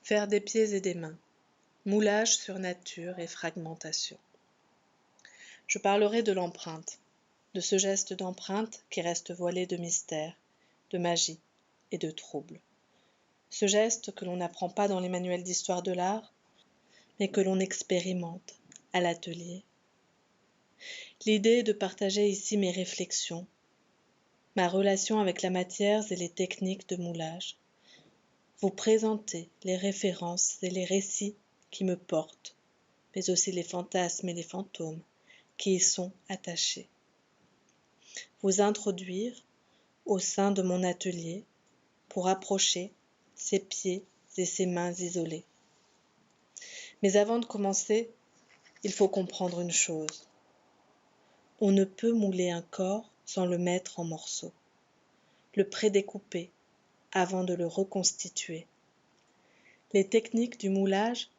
Faire des pieds et des mains, moulage sur nature et fragmentation. Je parlerai de l'empreinte, de ce geste d'empreinte qui reste voilé de mystère, de magie et de trouble. Ce geste que l'on n'apprend pas dans les manuels d'histoire de l'art, mais que l'on expérimente à l'atelier. L'idée est de partager ici mes réflexions, ma relation avec la matière et les techniques de moulage, vous présenter les références et les récits qui me portent, mais aussi les fantasmes et les fantômes qui y sont attachés. Vous introduire au sein de mon atelier pour approcher ces pieds et ces mains isolés. Mais avant de commencer, il faut comprendre une chose. On ne peut mouler un corps sans le mettre en morceaux, le prédécouper avant de le reconstituer. Les techniques du moulage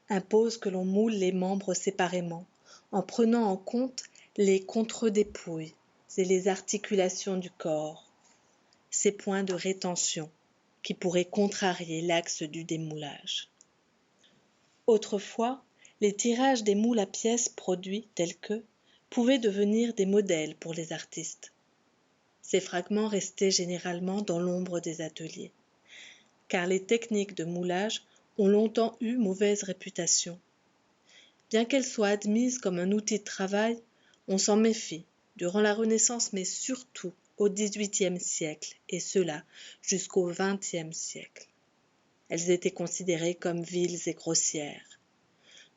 imposent que l'on moule les membres séparément, en prenant en compte les contre-dépouilles et les articulations du corps, ces points de rétention qui pourraient contrarier l'axe du démoulage. Autrefois, les tirages des moules à pièces produits tels que pouvaient devenir des modèles pour les artistes. Ces fragments restaient généralement dans l'ombre des ateliers, car les techniques de moulage ont longtemps eu mauvaise réputation. Bien qu'elles soient admises comme un outil de travail, on s'en méfie durant la Renaissance, mais surtout au XVIIIe siècle, et cela jusqu'au XXe siècle. Elles étaient considérées comme viles et grossières,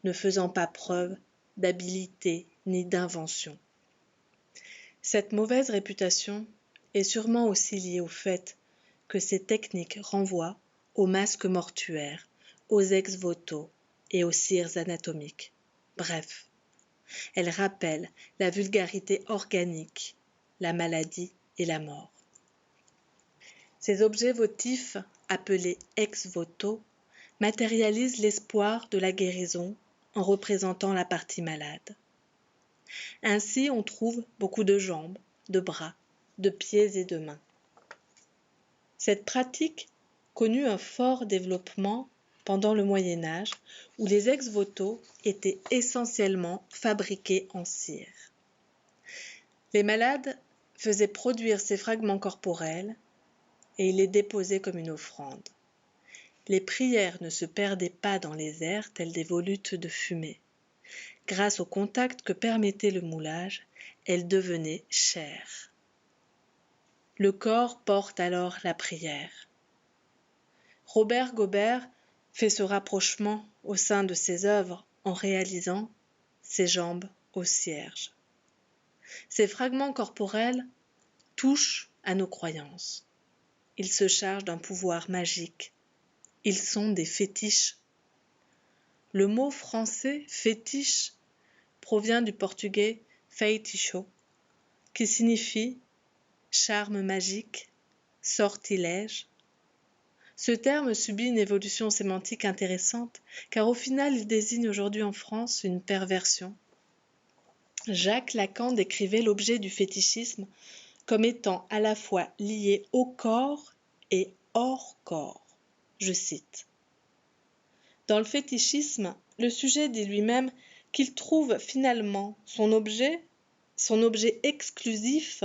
ne faisant pas preuve d'habileté ni d'invention. Cette mauvaise réputation est sûrement aussi liée au fait que ces techniques renvoient aux masques mortuaires, aux ex-voto et aux cires anatomiques. Bref, elles rappellent la vulgarité organique, la maladie et la mort. Ces objets votifs, appelés ex-voto, matérialisent l'espoir de la guérison en représentant la partie malade. Ainsi, on trouve beaucoup de jambes, de bras, de pieds et de mains. Cette pratique connut un fort développement pendant le Moyen Âge, où les ex-voto étaient essentiellement fabriqués en cire. Les malades faisaient produire ces fragments corporels et ils les déposaient comme une offrande. Les prières ne se perdaient pas dans les airs telles des volutes de fumée. Grâce au contact que permettait le moulage, elles devenaient chair. Le corps porte alors la prière. Robert Gaubert fait ce rapprochement au sein de ses œuvres en réalisant ses jambes au cierge. Ces fragments corporels touchent à nos croyances. Ils se chargent d'un pouvoir magique. Ils sont des fétiches. Le mot français fétiche provient du portugais feitiço, qui signifie charme magique, sortilège. Ce terme subit une évolution sémantique intéressante, car au final il désigne aujourd'hui en France une perversion. Jacques Lacan décrivait l'objet du fétichisme comme étant à la fois lié au corps et hors corps. Je cite. Dans le fétichisme, le sujet dit lui-même qu'il trouve finalement son objet exclusif,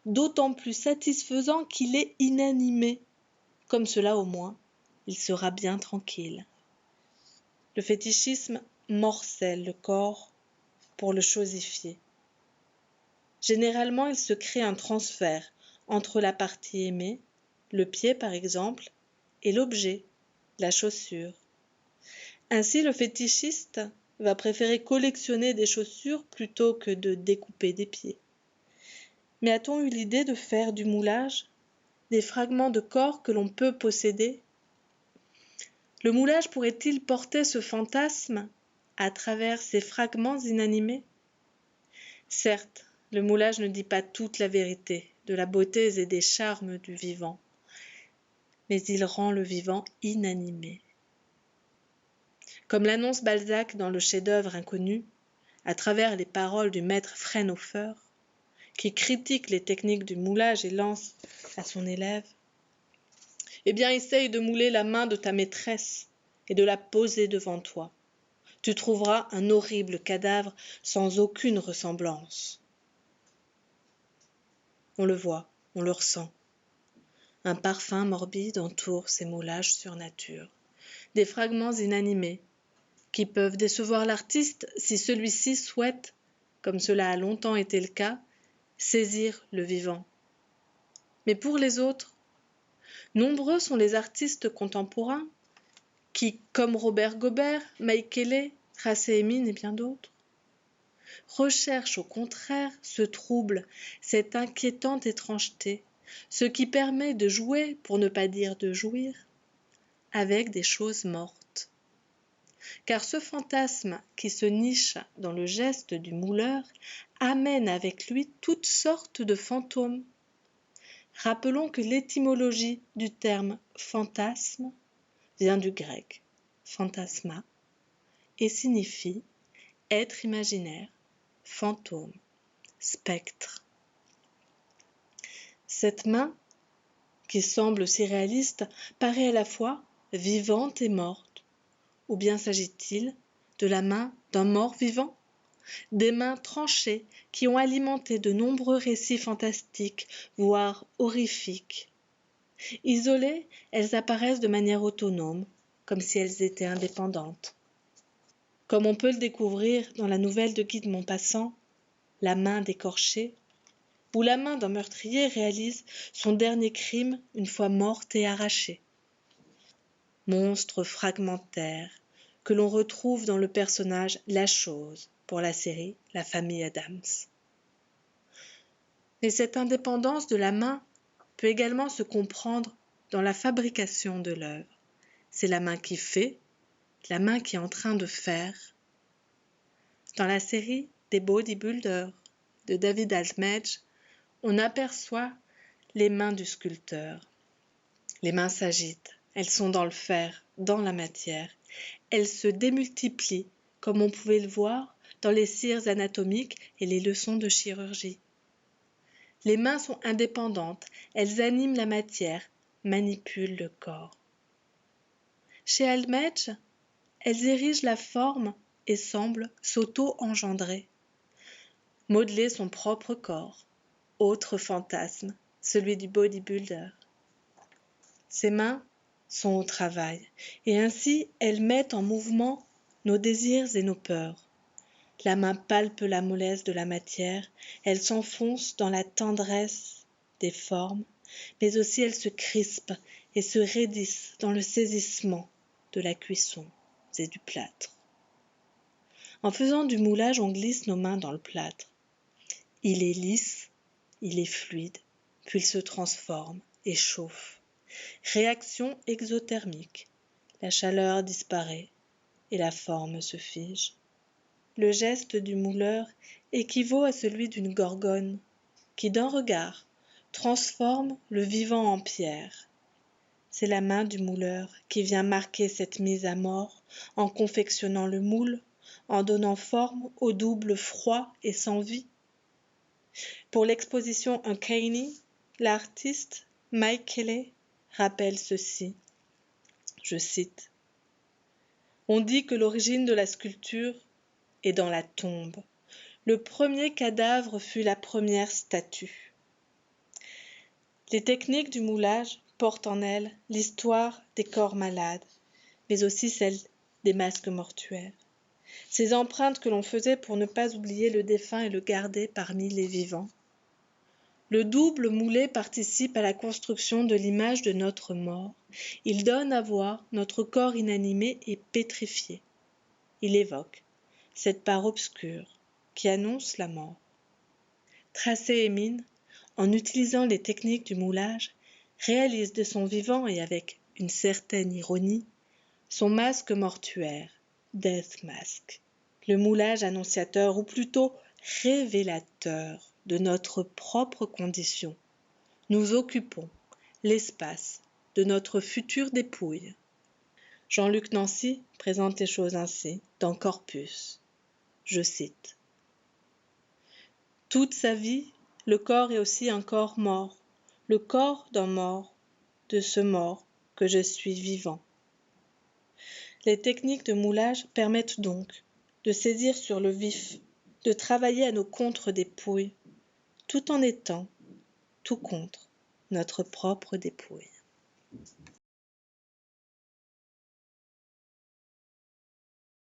d'autant plus satisfaisant qu'il est inanimé. Comme cela au moins, il sera bien tranquille. Le fétichisme morcelle le corps pour le chosifier. Généralement, il se crée un transfert entre la partie aimée, le pied par exemple, et l'objet, la chaussure. Ainsi, le fétichiste va préférer collectionner des chaussures plutôt que de découper des pieds. Mais a-t-on eu l'idée de faire du moulage des fragments de corps que l'on peut posséder? Le moulage pourrait-il porter ce fantasme à travers ces fragments inanimés? Certes, le moulage ne dit pas toute la vérité de la beauté et des charmes du vivant, mais il rend le vivant inanimé. Comme l'annonce Balzac dans le chef-d'œuvre Inconnu, à travers les paroles du maître Fraunhofer, qui critique les techniques du moulage et lance à son élève: « Eh bien, essaye de mouler la main de ta maîtresse, et de la poser devant toi. Tu trouveras un horrible cadavre sans aucune ressemblance. On le voit, on le ressent. Un parfum morbide entoure ces moulages sur nature. Des fragments inanimés qui peuvent décevoir l'artiste si celui-ci souhaite, comme cela a longtemps été le cas, saisir le vivant. Mais pour les autres, nombreux sont les artistes contemporains qui, comme Robert Gobert, Maïkele, Tracé Emin et bien d'autres, recherchent au contraire ce trouble, cette inquiétante étrangeté, ce qui permet de jouer, pour ne pas dire de jouir, avec des choses mortes. Car ce fantasme qui se niche dans le geste du mouleur amène avec lui toutes sortes de fantômes. Rappelons que l'étymologie du terme fantasme vient du grec phantasma et signifie être imaginaire, fantôme, spectre. Cette main, qui semble si réaliste, paraît à la fois vivante et morte. Ou bien s'agit-il de la main d'un mort vivant? Des mains tranchées qui ont alimenté de nombreux récits fantastiques, voire horrifiques. Isolées, elles apparaissent de manière autonome, comme si elles étaient indépendantes. Comme on peut le découvrir dans la nouvelle de Guy de Maupassant, La main d'écorché, où la main d'un meurtrier réalise son dernier crime une fois morte et arrachée. Monstre fragmentaire que l'on retrouve dans le personnage La Chose pour la série La famille Adams. Mais cette indépendance de la main peut également se comprendre dans la fabrication de l'œuvre. C'est la main qui fait, la main qui est en train de faire. Dans la série des Bodybuilders de David Altmage, on aperçoit les mains du sculpteur. Les mains s'agitent, elles sont dans le fer, dans la matière. Elles se démultiplient, comme on pouvait le voir dans les cires anatomiques et les leçons de chirurgie. Les mains sont indépendantes, elles animent la matière, manipulent le corps. Chez Altmage, elles érigent la forme et semblent s'auto-engendrer. Modeler son propre corps, autre fantasme, celui du bodybuilder. Ses mains sont au travail, et ainsi elles mettent en mouvement nos désirs et nos peurs. La main palpe la mollesse de la matière, elle s'enfonce dans la tendresse des formes, mais aussi elle se crispe et se raidisse dans le saisissement de la cuisson et du plâtre. En faisant du moulage, on glisse nos mains dans le plâtre. Il est lisse, il est fluide, puis il se transforme et chauffe. Réaction exothermique. La chaleur disparaît et la forme se fige. Le geste du mouleur équivaut à celui d'une gorgone qui, d'un regard, transforme le vivant en pierre. C'est la main du mouleur qui vient marquer cette mise à mort en confectionnant le moule, en donnant forme au double froid et sans vie. Pour l'exposition Uncanny, l'artiste Maïkele rappelle ceci, je cite, « On dit que l'origine de la sculpture est dans la tombe. Le premier cadavre fut la première statue. » Les techniques du moulage portent en elles l'histoire des corps malades, mais aussi celle des masques mortuaires. Ces empreintes que l'on faisait pour ne pas oublier le défunt et le garder parmi les vivants. Le double moulé participe à la construction de l'image de notre mort. Il donne à voir notre corps inanimé et pétrifié. Il évoque cette part obscure qui annonce la mort. Tracé Emin, en utilisant les techniques du moulage, réalise de son vivant et avec une certaine ironie son masque mortuaire, Death Mask, le moulage annonciateur ou plutôt révélateur de notre propre condition. Nous occupons l'espace de notre future dépouille. Jean-Luc Nancy présente les choses ainsi dans Corpus. Je cite. « Toute sa vie, le corps est aussi un corps mort, le corps d'un mort, de ce mort que je suis vivant. Les techniques de moulage permettent donc de saisir sur le vif, de travailler à nos contre-dépouilles, tout en étant, tout contre, notre propre dépouille.